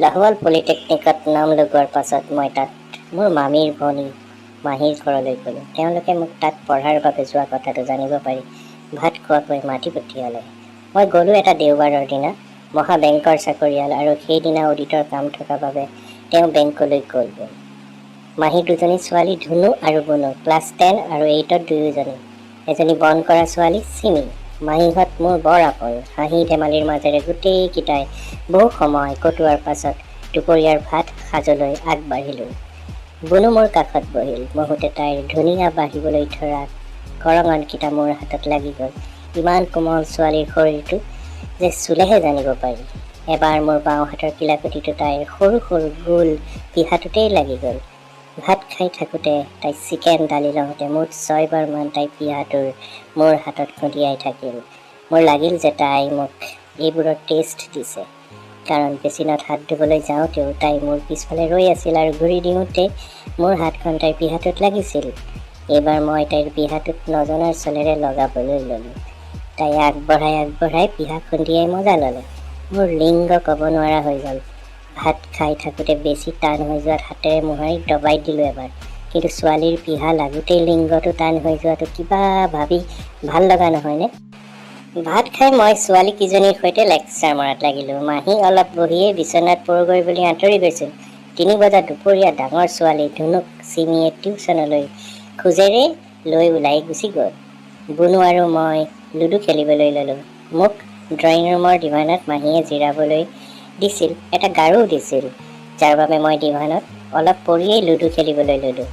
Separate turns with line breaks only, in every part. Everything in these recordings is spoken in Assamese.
লাহোৱাল পলিটেকনিকত নাম লগোৱাৰ পাছত মই তাত মোৰ মামীৰ ভনী মাহীৰ ঘৰলৈ গ'লোঁ। তেওঁলোকে মোক তাত পঢ়াৰ বাবে যোৱা কথাটো জানিব পাৰি ভাত খোৱাকৈ মাতি পঠিয়ালে। মই গ'লোঁ এটা দেওবাৰৰ দিনা। মহা বেংকৰ চাকৰিয়াল আৰু সেইদিনা অডিটৰ কাম থকা বাবে তেওঁ বেংকলৈ গ'ল। মাহীৰ দুজনী ছোৱালী ধুনু আৰু বুনু ক্লাছ 10 আৰু 8ত দুয়োজনী। এজনী বন কৰা ছোৱালী চিমি। মাহীহঁত মোৰ বৰ আপোন। হাঁহি ধেমালিৰ মাজেৰে গোটেইকেইটাই বহু সময় কটোৱাৰ পাছত দুপৰীয়াৰ ভাত সাজলৈ আগবাঢ়িলোঁ। বুনু মোৰ কাষত বহিল। বহুতে তাইৰ ধুনীয়া বাঢ়িবলৈ ধৰা কৰঙণকেইটা মোৰ হাতত লাগি গ'ল। ইমান কোমল ছোৱালীৰ শৰীৰটো যে চুলেহে জানিব পাৰি। এবাৰ মোৰ বাওঁ হাতৰ কিলাকুটিটো তাইৰ সৰু সৰু গোল পিহাটোতেই লাগি গ'ল। ভাত খাই থাকোঁতে তাই চিকেন দালি লওঁতে মুঠ 6বাৰমান তাই পিহাটোৰ মোৰ হাতত খুন্দিয়াই থাকিল। মোৰ লাগিল যে তাই মোক এইবোৰৰ টেষ্ট দিছে, কাৰণ বেচিনত হাত ধুবলৈ যাওঁতেও তাই মোৰ পিছফালে ৰৈ আছিল আৰু ঘূৰি দিওঁতে মোৰ হাতখন তাইৰ পিহাটোত লাগিছিল। এইবাৰ মই তাইৰ পিহাটোত নজনাৰ চলেৰে লগাবলৈ ল'লোঁ। তাই আগবঢ়াই পিহা খুন্দিয়াই মজা ল'লে। মোৰ লিংগ ক'ব নোৱাৰা হৈ গ'ল। ভাত খাই থাকোঁতে বেছি টান হৈ যোৱাত হাতেৰে মোহাৰি দবাই দিলোঁ এবাৰ। কিন্তু ছোৱালীৰ পিহা লাগোতেই লিংগটো টান হৈ যোৱাটো কিবা ভাবি ভাল লগা নহয়নে? ভাত খাই মই ছোৱালীকেইজনীৰ সৈতে লেকচাৰ মৰাত লাগিলোঁ। মাহী অলপ বহিয়েই বিচনাত পৰোগৈ বুলি আঁতৰি গৈছিল। 3 বজাত দুপৰীয়া ডাঙৰ ছোৱালী ধুনুক চিমিয়ে টিউচনলৈ খোজেৰে লৈ ওলাই গুচি গ'ল। বুনু আৰু মই লুডু খেলিবলৈ ল'লোঁ। মোক ড্ৰয়িং ৰুমৰ ডিভানত মাহীয়ে জিৰাবলৈ দিছিল, এটা গাৰুও দিছিল, যাৰ বাবে মই ডিভানত অলপ পৰিয়েই লুডু খেলিবলৈ ল'লোঁ।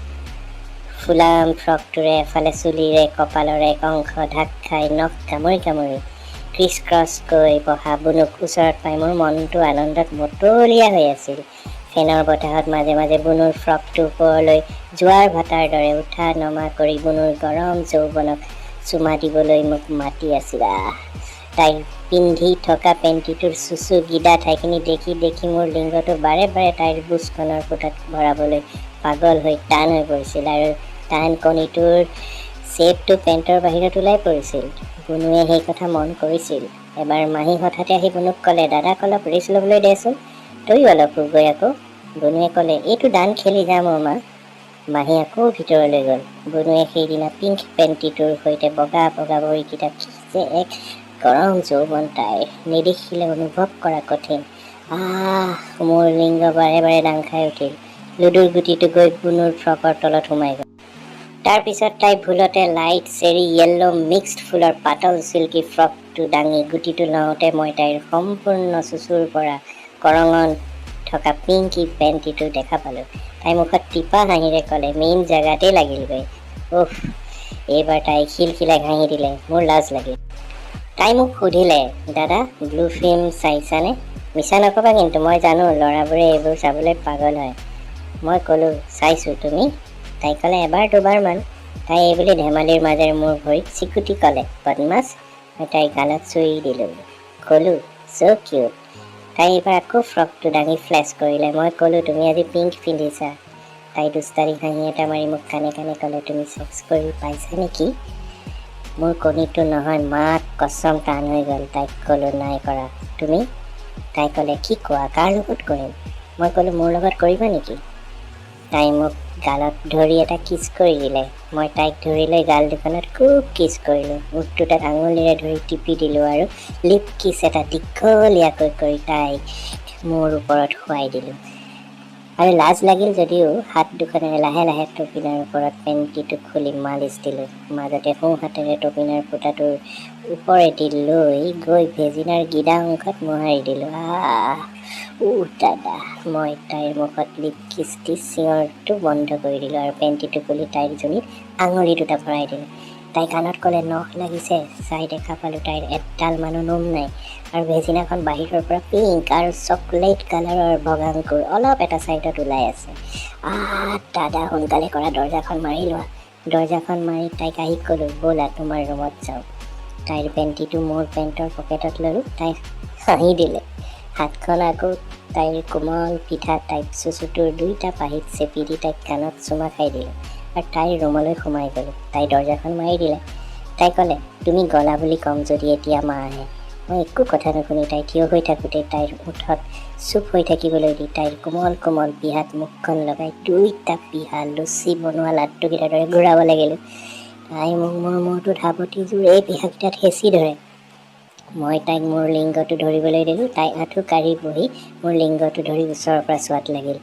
ফুলাম ফ্ৰকটোৰে এফালে চুলিৰে কপালৰ এক অংশ ঢাক খাই নখ কামুৰি কামুৰি ক্ৰিছ ক্ৰছকৈ বহা বুনুক ওচৰত পাই মোৰ মনটো আনন্দত মতলীয়া হৈ আছিল। ফেনৰ বতাহত মাজে মাজে বুনুৰ ফ্ৰকটো ওপৰলৈ জোৱাৰ ভাটাৰ দৰে উঠা নমা কৰি বুনুৰ গৰম যৌৱনক চুমা দিবলৈ মোক মাতি আছিল। তাইৰ পিন্ধি থকা পেণ্টিটোৰ চুচু গিদা ঠাইখিনি দেখি দেখি মোৰ লিংগটো বাৰে বাৰে তাইৰ বুচখনৰ ফুটাত ভৰাবলৈ পাগল হৈ টান হৈ পৰিছিল আৰু টান কণীটোৰ চেপটো পেণ্টৰ বাহিৰত ওলাই পৰিছিল। বুনুৱে সেই কথা মন কৰিছিল। এবাৰ মাহী হঠাতে আহি বুনুক ক'লে, দাদাক অলপ ৰেষ্ট ল'বলৈ দেচোন, তয়ো অলপ শুগৈ আকৌ। বুনুৱে ক'লে, এইটো দান খেলি যাম অ' মা। মাহী আকৌ ভিতৰলৈ গ'ল। বুনুৱে সেইদিনা পিংক পেণ্টিটোৰ সৈতে বগা বগা ভৰিকেইটা কি যে এক গৰম যৌৱন তাইৰ, নেদেখিলে অনুভৱ কৰা কঠিন। মোৰ লিংগ বাৰে বাৰে দাং খাই উঠিল। লুডুৰ গুটিটো গৈ বুনুৰ ফ্ৰকৰ তলত সোমাই গ'ল। তাৰ পিছত তাই ভুলতে লাইট চেৰী য়েল্লো মিক্সড ফুলৰ পাতল চিল্কি ফ্ৰকটো দাঙি গুটিটো লওঁতে মই তাইৰ সম্পূৰ্ণ চুচুৰ পৰা কৰঙণ থকা পিংকি পেণ্টিটো দেখা পালোঁ। তাই মুখত টিপা হাঁহিৰে ক'লে, মেইন জেগাতেই লাগিলগৈ। এইবাৰ তাই খিলখিলাই হাঁহি দিলে। মোৰ লাজ লাগিল। তাই মোক সুধিলে, দাদা ব্লু ফিল্ম চাইছানে? মিছা নক'বা কিন্তু, মই জানো ল'ৰাবোৰে এইবোৰ চাবলৈ পাগল হয়। মই ক'লোঁ, চাইছোঁ, তুমি? তাই ক'লে, এবাৰ দুবাৰমান। তাই এইবুলি ধেমালিৰ মাজেৰে মোৰ ভৰিত চিকুটি ক'লে, বদমাছ। মই তাইৰ গালত চুই দিলোঁ। ক'লোঁ, ছ' কিউট। তাই এইবাৰ আকৌ ফ্ৰকটো দাঙি ফ্লেছ কৰিলে। মই ক'লোঁ, তুমি আজি পিংক পিন্ধিছা। তাই দুষ্টাৰি হাঁহি এটা মাৰি মোক কাণে কাণে ক'লে, তুমি ছেক্স কৰি পাইছা নেকি? মোৰ কণীটো নহয় মাক কচম টান হৈ গ'ল। তাইক ক'লোঁ, নাই কৰা। তুমি? তাই ক'লে, কি কোৱা, কাৰ লগত কৰিম? মই ক'লোঁ, মোৰ লগত কৰিবা নেকি? তাই মোক গালত ধৰি এটা কিছ কৰি দিলে। মই তাইক ধৰি লৈ গাল দুখনত খুব কিছ কৰিলোঁ। ওঠ দুটাত আঙুলিৰে ধৰি টিপি দিলোঁ আৰু লিপ কিছ এটা দীঘলীয়াকৈ কৰি তাইক মোৰ ওপৰত শুৱাই দিলোঁ। আৰু লাজ লাগিল যদিও হাত দুখনেৰে লাহে লাহে টপিনাৰ ওপৰত পেণ্টিটো খুলি মালিচ দিলোঁ। মাজতে সোঁ হাতেৰে টপিনাৰ ফুটাটোৰ ওপৰেদি লৈ গৈ ভেজিনাৰ গিদা অংশত মোহাৰি দিলোঁ। দাদা। মই তাইৰ মুখত লিপ কিছ দি চিঞৰটো বন্ধ কৰি দিলোঁ আৰু পেণ্টিটো খুলি তাইৰ জনীত আঙুলি দুটা ভৰাই দিলোঁ। তাই কাণত ক'লে, নখ লাগিছে। চাই দেখা পালোঁ তাইৰ এডাল মানো নোম নাই আৰু ভেজিনাখন বাহিৰৰ পৰা পিংক আৰু চকলেট কালাৰৰ ভগাংকুৰ অলপ এটা ছাইডত ওলাই আছে। দাদা সোনকালে কৰা, দৰজাখন মাৰি লোৱা। দৰজাখন মাৰি তাইক আহি ক'লোঁ, ব'লা তোমাৰ ৰুমত যাওঁ। তাইৰ পেণ্টিটো মোৰ পেণ্টৰ পকেটত ল'লোঁ। তাই হাঁহি দিলে। হাতখন আকৌ তাইৰ কোমল পিঠা টাইপ চুচুটোৰ দুইটা পাহিত চেপি দি তাইক কাণত চুমা খাই দিলোঁ আৰু তাইৰ ৰুমলৈ সোমাই গ'লোঁ। তাই দৰজাখন মাৰি দিলে। তাই ক'লে, তুমি গ'লা বুলি ক'ম যদি এতিয়া মা আহে। মই একো কথা নুশুনি তাই থিয় হৈ থাকোঁতে তাইৰ ওঠত চুপ হৈ থাকিবলৈ দি তাইৰ কোমল কোমল পিহাত মুখখন লগাই দুইটা পিহা লুচি বনোৱা লাড্ডুকেইটাৰ দৰে ঘূৰাব লাগিলোঁ। তাই মোক মোৰ মূৰটোত সাৱটি জোৰে পিহাকেইটাত হেঁচি ধৰে। মই তাইক মোৰ লিংগটো ধৰিবলৈ দিলোঁ। তাই আঁঠু কাঢ়ি বহি মোৰ লিংগটো ধৰি ওচৰৰ পৰা চোৱাত লাগিল।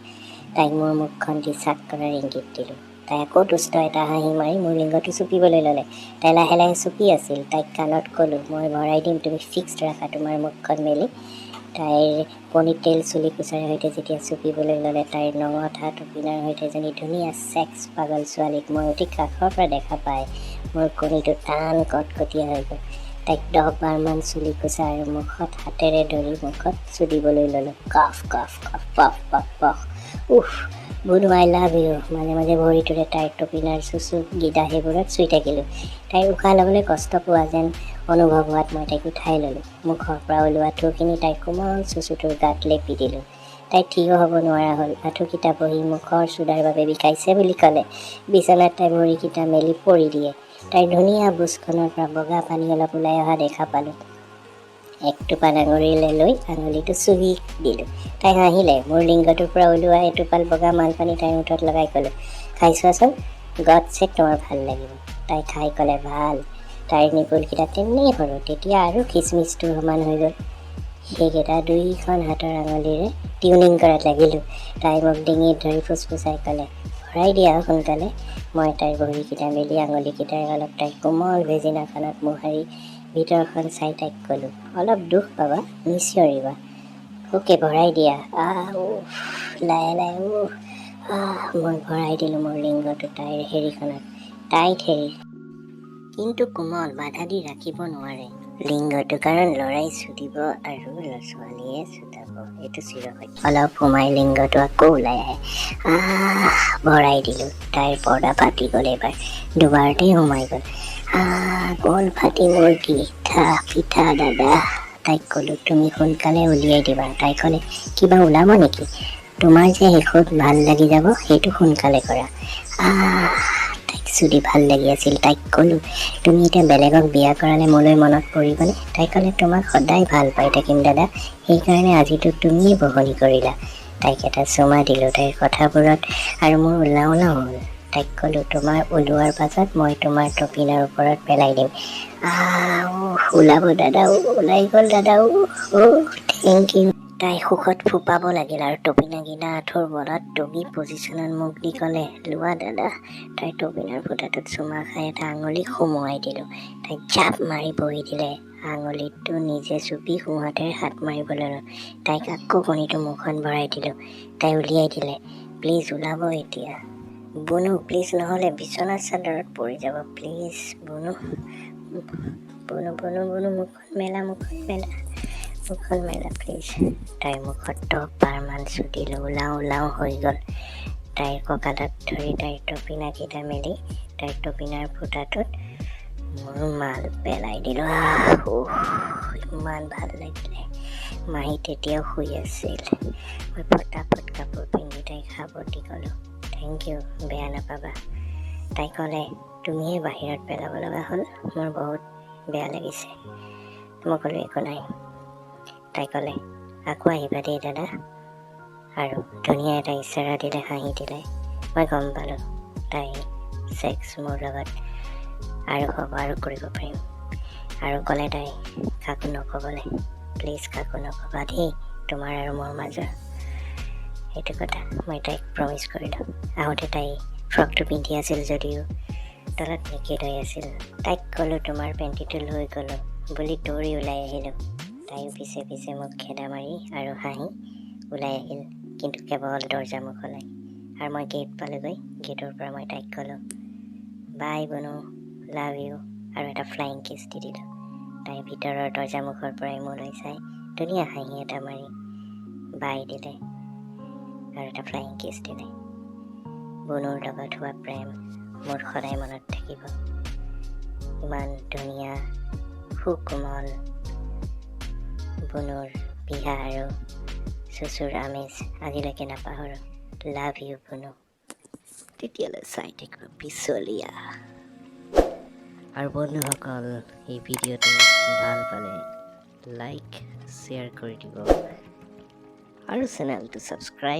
তাইক মোৰ মুখখন দি চাক কৰাৰ ইংগিত দিলোঁ। তাই আকৌ দুষ্ট এটা হাঁহি মাৰি মোৰ লিংগটো চুপিবলৈ ল'লে। তাই লাহে লাহে চুপি আছিল। তাইক কাণত ক'লোঁ, মই ভৰাই দিম, তুমি ফিক্সড ৰাখা তোমাৰ মুখখন মেলি। তাইৰ পনিটেইল চুলি কোচাৰে সৈতে যেতিয়া চুপিবলৈ ল'লে, তাইৰ নঙঠা টপিনাৰ সৈতে এজনী ধুনীয়া ছেক্স পাগল ছোৱালীক মই অতি কাষৰ পৰা দেখা পাই মোৰ কণীটো টান কটকটীয়া হৈ গ'ল। তাইক 10 বাৰমান চুলি কোচা আৰু মুখত হাতেৰে ধৰি মুখত চুদিবলৈ ল'লোঁ। কফ কফ কফ পফ পফ পফ। উফ বুনু, আই লাভ ইউ। মাজে মাজে ভৰিটোৰে তাইৰ টপিনাৰ চুচু গিদা সেইবোৰত চুই থাকিলোঁ। তাইৰ উশাহ ল'বলৈ কষ্ট পোৱা যেন অনুভৱ হোৱাত মই তাইক উঠাই ল'লোঁ। মুখৰ পৰা ওলোৱা থুখিনি তাইৰ কোমল চুচুটোৰ গাত লেপি দিলোঁ। তাই থিয় হ'ব নোৱাৰা হ'ল। আঁঠুকেইটা বহি মুখৰ চুদাৰ বাবে বিষাইছে বুলি ক'লে। বিচনাত তাই ভৰিকেইটা মেলি পৰি দিয়ে। তাইৰ ধুনীয়া বুচখনৰ পৰা বগা পানী অলপ ওলাই অহা দেখা পালোঁ। একটোপাল আঙুলিৰে লৈ আঙুলিটো চুহি দিলোঁ। তাই হাঁহিলে। মোৰ লিংগটোৰ পৰা ওলোৱা এটোপাল বগা মালপানী তাইৰ মুঠত লগাই ক'লোঁ, খাই চোৱাচোন, গড চেক তোমাৰ ভাল লাগিব। তাই খাই ক'লে, ভাল। তাইৰ নিপুলকেইটা তেনেই সৰু, তেতিয়া আৰু খিচমিচটো সমান হৈ গ'ল। সেইকেইটা দুইখন হাতৰ আঙুলিৰে টিউনিং কৰাত লাগিলোঁ। তাই মোক ডিঙিত ধৰি ফুচফুচাই ক'লে, ভৰাই দিয়া সোনকালে। মই তাইৰ ভৰিকেইটা মেলি আঙুলিকেইটাৰে অলপ তাইৰ কোমল ভেজিনাখনত মোহাৰি ভিতৰখন চাই তাইক ক'লোঁ, অলপ দুখ পাবা, নিচিঞৰিবা। ওকে, ভৰাই দিয়া। লাহে লাহে মই ভৰাই দিলোঁ মোৰ লিংগটো তাইৰ হেৰিখনত। টাইট হেৰি, কিন্তু কোমল, বাধা দি ৰাখিব নোৱাৰে লিংগটো, কাৰণ ল'ৰাই চুদিব আৰু ছোৱালীয়ে চুটাব, এইটো চিৰসত্য। অলপ সোমাই লিংগটো আকৌ ওলাই আহে। ভৰাই দিলোঁ। তাইৰ পৰ্দা ফাটি গ'ল। এইবাৰ দুবাৰতেই সোমাই গ'ল। গ'ল ফাটি মোৰ পিঠা দাদা। তাইক ক'লোঁ, তুমি সোনকালে উলিয়াই দিবা। তাই ক'লে, কিবা ওলাব নেকি? তোমাৰ যে শেষত ভাল লাগি যাব, সেইটো সোনকালে কৰা। তাইক চুদি ভাল লাগি আছিল। তাইক ক'লোঁ, তুমি এতিয়া বেলেগক বিয়া কৰালে মোলৈ মনত পৰিবনে? তাই ক'লে, তোমাক সদায় ভাল পাই থাকিম দাদা, সেইকাৰণে আজিতো তুমিয়ে বহনি কৰিলা। তাইক এটা চুমা দিলোঁ। তাইৰ কথাবোৰত আৰু মোৰ ওলাও ওলাও হ'ল। তাইক ক'লোঁ, তোমাৰ ওলোৱাৰ পাছত মই তোমাৰ টপিনাৰ ওপৰত পেলাই দিম। ওলাব দাদা, ওলাই গ'ল দাদা, থেংক ইউ। তাই সুখত ফুপাব লাগিল আৰু টপিনাকেইটা আঁঠুৰ বলত টগি পজিশ্যনত মুখ দি ক'লে, লোৱা দাদা। তাইৰ টপিনাৰ ফুটাটোত চুমা খাই এটা আঙুলি সুমুৱাই দিলোঁ। তাই জাপ মাৰি বহি দিলে। আঙুলিটো নিজে চুপি সোঁহাতেৰে হাত মাৰিবলৈ ল'লোঁ। তাইক আকৌ কণীটো মুখত ভৰাই দিলোঁ। তাই উলিয়াই দিলে, প্লিজ ওলাব এতিয়া। বুনু, প্লিজ, নহ'লে বিচনাৰ চাদৰত পৰি যাব, প্লিজ বুনু। বুনু বুনু বুনু, মুখখন মেলা, মুখখন মেলা, মুখখন মেলা প্লিজ। তাইৰ মুখত 10 বাৰমান চুদিলোঁ। ওলাও ওলাও হৈ গ'ল। তাইৰ কঁকালত ধৰি তাইৰ টপিনাকেইটা মেলি তাইৰ টপিনাৰ ফুটাটোত মোৰ মাল পেলাই দিলোঁ। ইমান ভাল লাগিলে। মাহী তেতিয়াও শুই আছিল। মই ফটাফট কাপোৰ পিন্ধি তাইক সাৱটি ক'লোঁ, থেংক ইউ, বেয়া নাপাবা। তাই ক'লে, তুমিয়ে বাহিৰত পেলাব লগা হ'ল, মোৰ বহুত বেয়া লাগিছে। মই ক'লোঁ, একো নাই। তাই ক'লে, আকৌ আহিবা দেই দাদা, আৰু ধুনীয়া এটা ইচাৰা দিলে, হাঁহি দিলে। মই গম পালোঁ তাই ছেক্স মোৰ লগত আৰু হ'ব, আৰু কৰিব পাৰিম। আৰু ক'লে তাই, কাকো নক'বলৈ, প্লিজ কাকো নক'বা দেই, তোমাৰ আৰু মোৰ মাজৰ সেইটো কথা। মই তাইক প্ৰমিছ কৰিলোঁ। আহোঁতে তাই ফ্ৰকটো পিন্ধি আছিল যদিও তলত নেকেড হৈ আছিল। তাইক ক'লোঁ, তোমাৰ পেণ্টিটো লৈ গ'লোঁ বুলি দৌৰি ওলাই আহিলোঁ। তাইও পিছে পিছে মোক খেদা মাৰি আৰু হাঁহি ওলাই আহিল, কিন্তু কেৱল দৰ্জা মুখলৈ। আৰু মই গেট পালোঁগৈ। গেটৰ পৰা মই তাইক ক'লোঁ, বাই বুনু, লাভ ইউ, আৰু এটা ফ্লাইং কিছ দি দিলোঁ। তাই ভিতৰৰ দৰ্জামুখৰ পৰাই মোলৈ চাই ধুনীয়া হাঁহি এটা মাৰি বাই দিলে আৰু এটা ফ্লাইং কিছ দিলে। বুনুৰ লগত হোৱা প্ৰেম মোৰ সদায় মনত থাকিব। ইমান ধুনীয়া সুকোমল বুনুৰ পিহা আৰু চুচুৰ আমেজ আজিলৈকে নাপাহৰোঁ। লাভ ইউ বুনু। তেতিয়ালৈ চাই থাকিব পিছলীয়া। আৰু বন্ধুসকল, এই ভিডিঅ'টো ভাল পালে লাইক শ্বেয়াৰ কৰি দিব আৰু চেনেলটো ছাবস্ক্ৰাইব